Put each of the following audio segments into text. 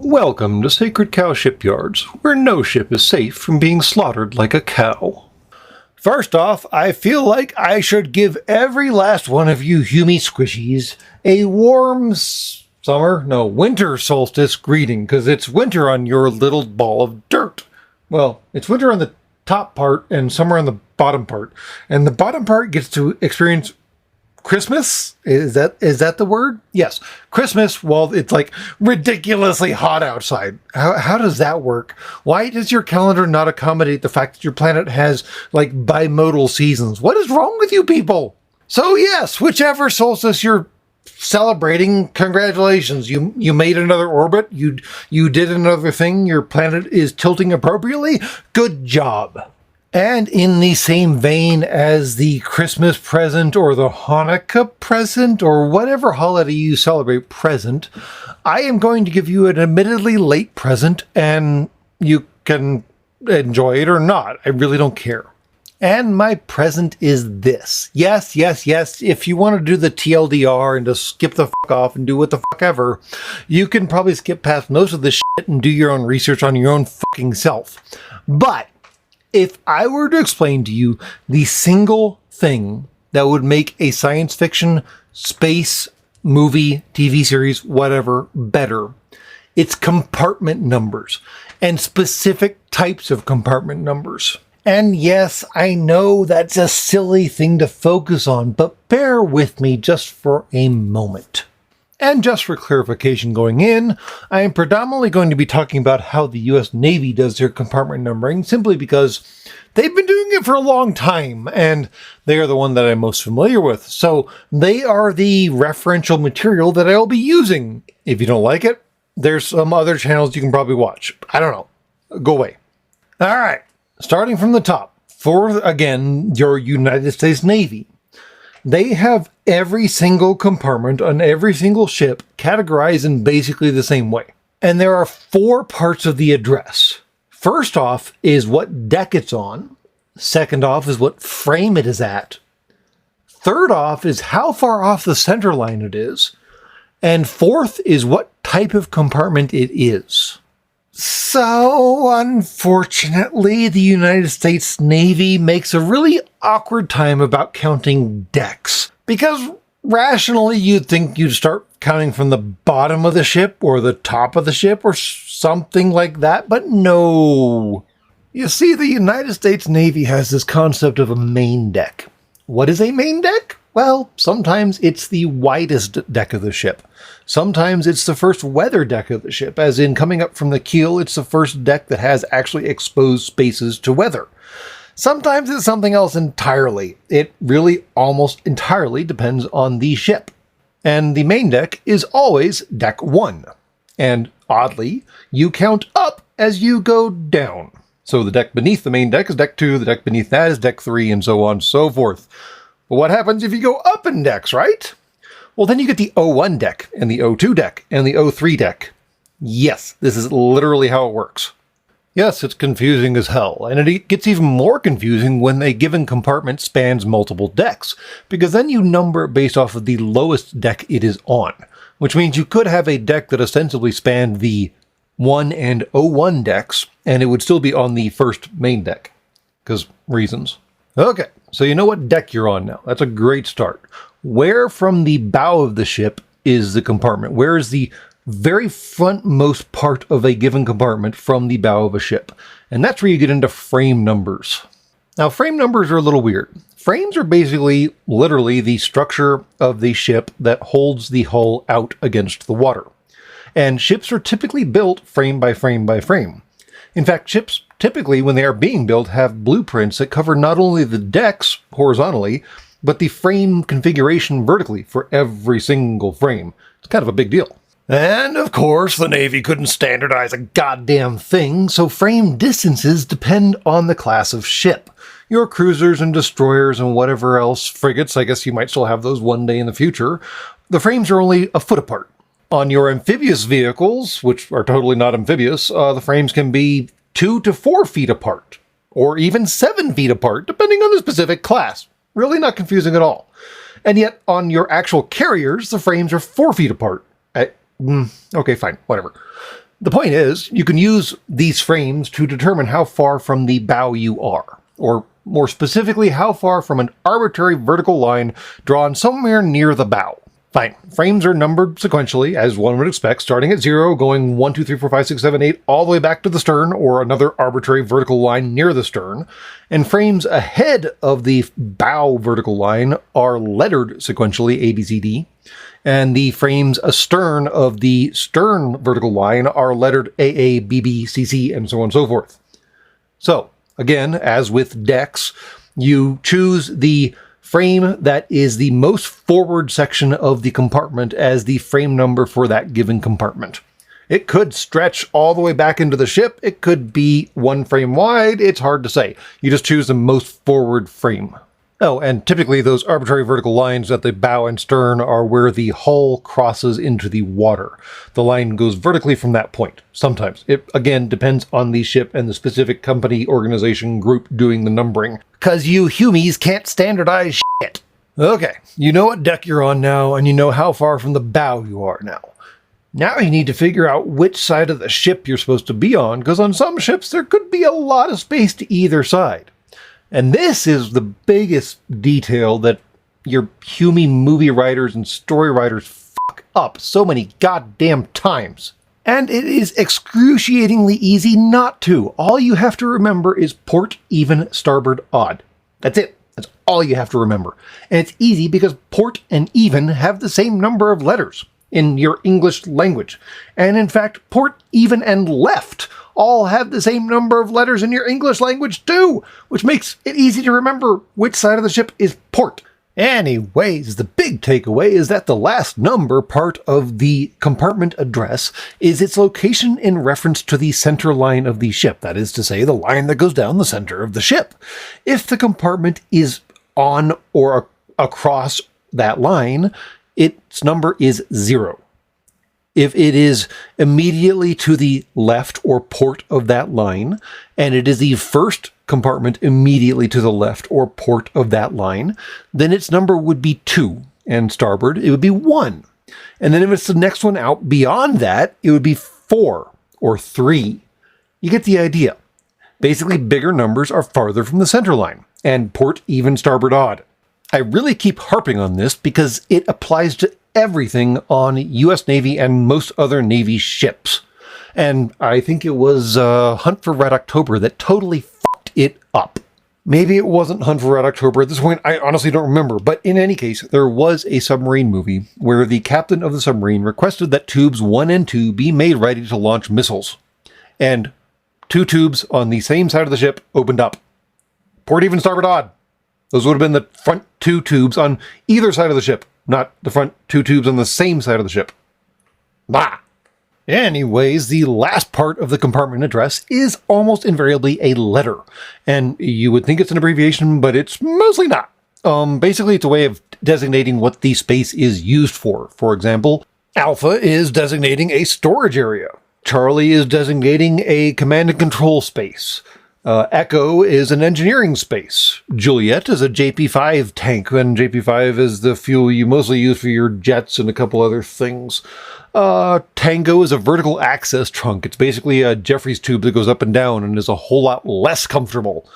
Welcome to Sacred Cow Shipyards, where no ship is safe from being slaughtered like a cow. First off, I feel like I should give every last one of you Humy squishies a warm winter solstice greeting, because it's winter on your little ball of dirt. Well, it's winter on the top part and summer on the bottom part. And the bottom part gets to experience Christmas? Is that the word? Yes. Christmas while it's like ridiculously hot outside. How does that work? Why does your calendar not accommodate the fact that your planet has like bimodal seasons? What is wrong with you people? So yes, whichever solstice you're celebrating, congratulations. You made another orbit. You did another thing. Your planet is tilting appropriately. Good job. And in the same vein as the Christmas present or the Hanukkah present or whatever holiday you celebrate present, I am going to give you an admittedly late present, and you can enjoy it or not. I really don't care. And my present is this. Yes. If you want to do the TLDR and just skip the fuck off and do what the fuck ever, you can probably skip past most of this shit and do your own research on your own fucking self. But if I were to explain to you the single thing that would make a science fiction, space, movie, TV series, whatever, better, it's compartment numbers and specific types of compartment numbers. And yes, I know that's a silly thing to focus on, but bear with me just for a moment. And just for clarification going in, I am predominantly going to be talking about how the US Navy does their compartment numbering, simply because they've been doing it for a long time, and they are the one that I'm most familiar with. So they are the referential material that I'll be using. If you don't like it, there's some other channels you can probably watch. I don't know. Go away. All right. Starting from the top, for, again, your United States Navy. They have every single compartment on every single ship categorized in basically the same way. And there are 4 parts of the address. First off is what deck it's on. Second off is what frame it is at. Third off is how far off the center line it is. And fourth is what type of compartment it is. So, unfortunately, the United States Navy makes a really awkward time about counting decks. Because rationally, you'd think you'd start counting from the bottom of the ship or the top of the ship or something like that, but no. You see, the United States Navy has this concept of a main deck. What is a main deck? Well, sometimes it's the widest deck of the ship. Sometimes it's the first weather deck of the ship, as in coming up from the keel, it's the first deck that has actually exposed spaces to weather. Sometimes it's something else entirely. It really almost entirely depends on the ship. And the main deck is always deck 1. And oddly, you count up as you go down. So the deck beneath the main deck is deck 2, the deck beneath that is deck 3, and so on and so forth. But what happens if you go up in decks, right? Well, then you get the O1 deck, and the O2 deck, and the O3 deck. Yes, this is literally how it works. Yes, it's confusing as hell, and it gets even more confusing when a given compartment spans multiple decks, because then you number it based off of the lowest deck it is on, which means you could have a deck that ostensibly spanned the 1 and O1 decks, and it would still be on the first main deck, because reasons. Okay, so you know what deck you're on now. That's a great start. Where from the bow of the ship is the compartment? Where is the very frontmost part of a given compartment from the bow of a ship? And that's where you get into frame numbers. Now, frame numbers are a little weird. Frames are basically, literally, the structure of the ship that holds the hull out against the water. And ships are typically built frame by frame by frame. In fact, ships typically, when they are being built, have blueprints that cover not only the decks horizontally, but the frame configuration vertically for every single frame. It's kind of a big deal. And of course, the Navy couldn't standardize a goddamn thing, so frame distances depend on the class of ship. Your cruisers and destroyers and whatever else, frigates, I guess you might still have those one day in the future, the frames are only a foot apart. On your amphibious vehicles, which are totally not amphibious, the frames can be 2 to 4 feet apart, or even 7 feet apart, depending on the specific class. Really not confusing at all. And yet, on your actual carriers, the frames are 4 feet apart. Okay, fine, whatever. The point is, you can use these frames to determine how far from the bow you are, or more specifically, how far from an arbitrary vertical line drawn somewhere near the bow. Fine. Frames are numbered sequentially, as one would expect, starting at 0, going 1, 2, 3, 4, 5, 6, 7, 8, all the way back to the stern, or another arbitrary vertical line near the stern. And frames ahead of the bow vertical line are lettered sequentially, A, B, C, D. And the frames astern of the stern vertical line are lettered AA, BB, CC, and so on and so forth. So, again, as with decks, you choose the frame that is the most forward section of the compartment as the frame number for that given compartment. It could stretch all the way back into the ship. It could be one frame wide. It's hard to say. You just choose the most forward frame. Oh, and typically those arbitrary vertical lines at the bow and stern are where the hull crosses into the water. The line goes vertically from that point. Sometimes. It, again, depends on the ship and the specific company, organization, group doing the numbering. 'Cause you humies can't standardize shit. Okay, you know what deck you're on now, and you know how far from the bow you are now. Now you need to figure out which side of the ship you're supposed to be on, because on some ships there could be a lot of space to either side. And this is the biggest detail that your Hume movie writers and story writers fuck up so many goddamn times. And it is excruciatingly easy not to. All you have to remember is port, even, starboard, odd. That's it. That's all you have to remember. And it's easy because port and even have the same number of letters in your English language. And in fact, port, even, and left all have the same number of letters in your English language too, which makes it easy to remember which side of the ship is port. Anyways, the big takeaway is that the last number part of the compartment address is its location in reference to the center line of the ship, that is to say, the line that goes down the center of the ship. If the compartment is on or across that line, its number is 0. If it is immediately to the left or port of that line, and it is the first compartment immediately to the left or port of that line, then its number would be 2, and starboard it would be 1. And then if it's the next one out beyond that, it would be 4 or 3. You get the idea. Basically, bigger numbers are farther from the center line, and port, even, starboard, odd. I really keep harping on this because it applies to everything on U.S. Navy and most other Navy ships. And I think it was Hunt for Red October that totally fucked it up. Maybe it wasn't Hunt for Red October. At this point, I honestly don't remember. But in any case, there was a submarine movie where the captain of the submarine requested that tubes 1 and 2 be made ready to launch missiles. And 2 tubes on the same side of the ship opened up. Port, even, starboard, odd. Those would have been the front 2 tubes on either side of the ship, not the front 2 tubes on the same side of the ship. Bah! Anyways, the last part of the compartment address is almost invariably a letter. And you would think it's an abbreviation, but it's mostly not. Basically, it's a way of designating what the space is used for. For example, Alpha is designating a storage area. Charlie is designating a command and control space. Echo is an engineering space. Juliet is a JP5 tank, and JP5 is the fuel you mostly use for your jets and a couple other things. Tango is a vertical access trunk. It's basically a Jeffries tube that goes up and down and is a whole lot less comfortable.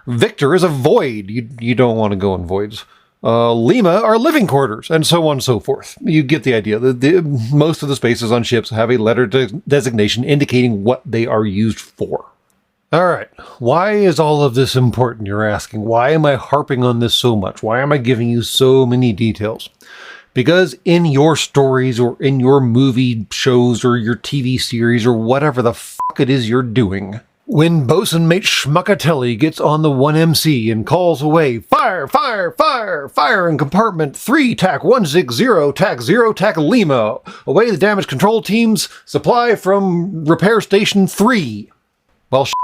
Victor is a void. You don't want to go in voids. Lima are living quarters, and so on and so forth. You get the idea. Most of the spaces on ships have a letter designation indicating what they are used for. Alright, why is all of this important, you're asking? Why am I harping on this so much? Why am I giving you so many details? Because in your stories or in your movie shows or your TV series or whatever the fuck it is you're doing, when bosun mate Schmuckatelli gets on the 1MC and calls away, fire, fire, fire, fire in compartment 3, TAC 160, TAC 0, TAC Lima, away the damage control teams, supply from repair station 3. Well, shit.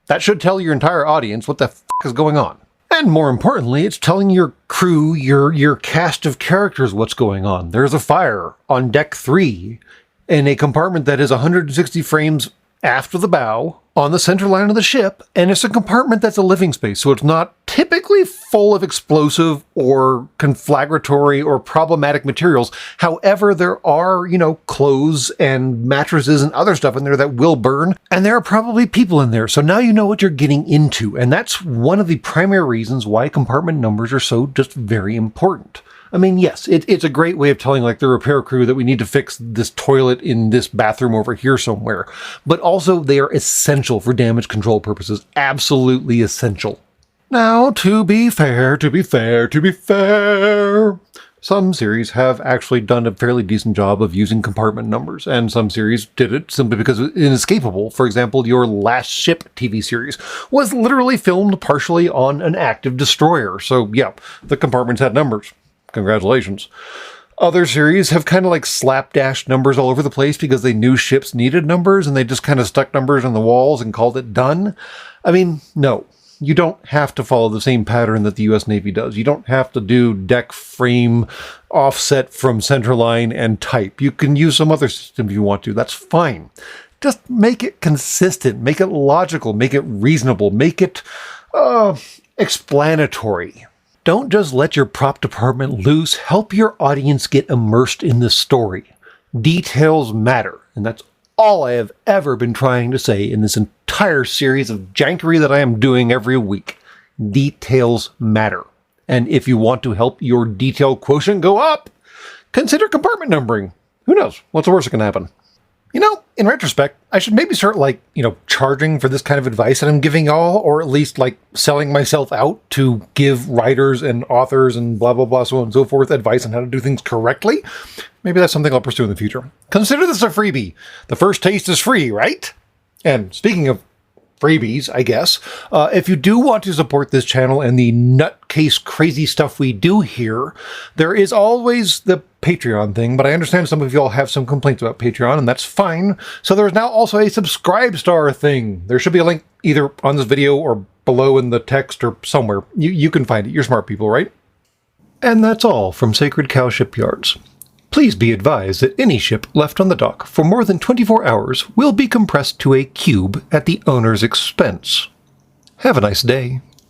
That should tell your entire audience what the fuck is going on. And more importantly, it's telling your crew, your cast of characters what's going on. There's a fire on deck 3 in a compartment that is 160 frames after the bow on the center line of the ship, and it's a compartment that's a living space, so it's not typically full of explosive or conflagratory or problematic materials. However, there are, clothes and mattresses and other stuff in there that will burn, and there are probably people in there. So now you know what you're getting into, and that's one of the primary reasons why compartment numbers are so just very important. I mean, yes, it's a great way of telling like the repair crew that we need to fix this toilet in this bathroom over here somewhere, but also they are essential for damage control purposes. Absolutely essential. Now, to be fair, some series have actually done a fairly decent job of using compartment numbers, and some series did it simply because it's inescapable. For example, your Last Ship TV series was literally filmed partially on an active destroyer, so yeah, the compartments had numbers. Congratulations. Other series have kind of like slapdash numbers all over the place because they knew ships needed numbers, and they just kind of stuck numbers on the walls and called it done. I mean, no. You don't have to follow the same pattern that the U.S. Navy does. You don't have to do deck frame offset from centerline and type. You can use some other system if you want to. That's fine. Just make it consistent. Make it logical. Make it reasonable. Make it explanatory. Don't just let your prop department loose. Help your audience get immersed in the story. Details matter, and that's all I have ever been trying to say in this entire series of jankery that I am doing every week. Details matter. And if you want to help your detail quotient go up, consider compartment numbering. Who knows? What's the worst that can happen? In retrospect, I should maybe start charging for this kind of advice that I'm giving y'all, or at least selling myself out to give writers and authors and blah, blah, blah, so on and so forth advice on how to do things correctly. Maybe that's something I'll pursue in the future. Consider this a freebie. The first taste is free, right? And speaking of freebies, I guess, if you do want to support this channel and the nutcase crazy stuff we do here, there is always the Patreon thing, but I understand some of y'all have some complaints about Patreon, and that's fine. So there's now also a Subscribe Star thing. There should be a link either on this video or below in the text or somewhere. You can find it. You're smart people, right? And that's all from Sacred Cow Shipyards. Please be advised that any ship left on the dock for more than 24 hours will be compressed to a cube at the owner's expense. Have a nice day.